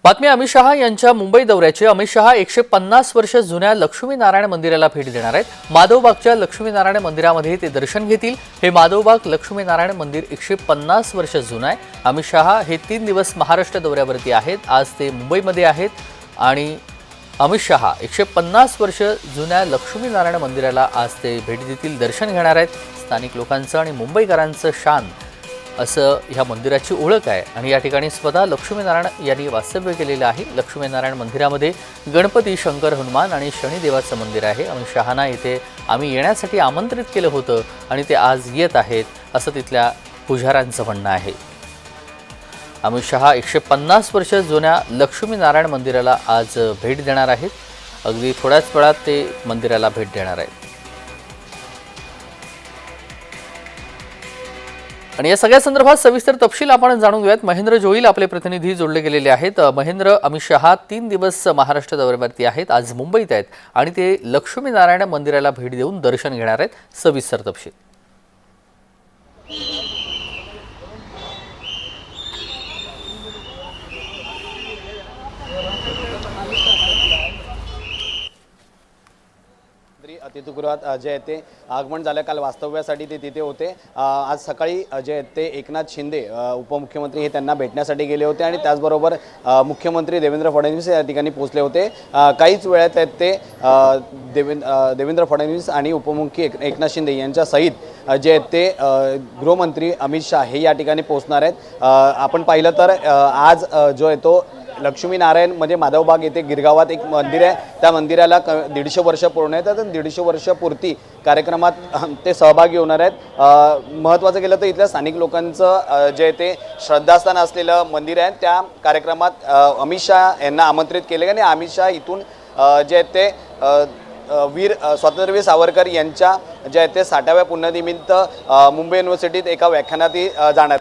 बातमी अमित शहा यांच्या मुंबई दौऱ्याची। अमित शहा 150 वर्ष जुन्या लक्ष्मीनारायण मंदिराला भेट देणार आहेत। माधवबागच्या लक्ष्मीनारायण मंदिरामध्ये ते दर्शन घेतील। हे माधवबाग लक्ष्मीनारायण मंदिर 150 वर्ष जुनं आहे। अमित शहा हे 3 दिवस महाराष्ट्र दौऱ्यावरती आहेत। आज ते मुंबईमध्ये आहेत आणि अमित शहा 150 वर्ष जुन्या लक्ष्मीनारायण मंदिराला आज ते भेट देतील, दर्शन घेणार आहेत। स्थानिक लोकांचं आणि मुंबईकरांचं शान असं ह्या मंदिराची ओळख आहे आणि या ठिकाणी स्वतः लक्ष्मीनारायण यांनी वास्तव्य केलेलं आहे। लक्ष्मीनारायण मंदिरामध्ये गणपती, शंकर, हनुमान आणि शनिदेवाचं मंदिर आहे। अमित शहांना इथे आम्ही येण्यासाठी आमंत्रित केलं होतं आणि ते आज येत आहेत असं तिथल्या पुजाऱ्यांचं म्हणणं आहे। अमित शहा 150 वर्ष जुन्या लक्ष्मीनारायण मंदिराला आज भेट देणार आहेत। अगदी थोड्याच वेळात ते मंदिराला भेट देणार आहेत आणि या सगळ्या संदर्भात सविस्तर तपशील आपण जाणून घेऊयात। महेंद्र जोईल आपले प्रतिनिधी जोडले गेलेले आहेत। महेंद्र, अमित शहा 3 दिवस महाराष्ट्र दौऱ्यावरती आहेत, आज मुंबईत आहेत आणि ते लक्ष्मीनारायण मंदिराला भेट देऊन दर्शन घेणार आहेत। सविस्तर तपशील। अतिथीगृहात जे आहे ते आगमन झालं। काल वास्तव्यासाठी ते तिथे होते। आज सकाळी जे आहे ते एकनाथ शिंदे उपमुख्यमंत्री हे त्यांना भेटण्यासाठी गेले होते आणि त्याचबरोबर मुख्यमंत्री देवेंद्र फडणवीस या ठिकाणी पोहोचले होते। काहीच वेळात आहेत ते देवेंद्र फडणवीस आणि उपमुख्यमंत्री एकनाथ शिंदे यांच्या सहित जे आहेत ते गृहमंत्री अमित शहा हे या ठिकाणी पोहोचणार आहेत। आपण पाहिलं तर आज जो आहे तो लक्ष्मीनारायण म्हणजे माधवबाग येथे गिरगावात एक मंदिर आहे, त्या मंदिराला 150 वर्ष पूर्ण आहेत आणि 150 वर्ष पूर्ती कार्यक्रमात ते सहभागी होणार आहेत। महत्त्वाचं केलं तर इथल्या स्थानिक लोकांचं जे ते श्रद्धास्थान असलेलं मंदिर आहे, त्या कार्यक्रमात अमित शहा यांना आमंत्रित केले आणि अमित शहा इथून जे ते वीर स्वातंत्र्यवीर सावरकर यांच्या जे ते 60व्या पुण्यतिथीनिमित्त मुंबई युनिव्हर्सिटीत एका व्याख्यानात जाणार।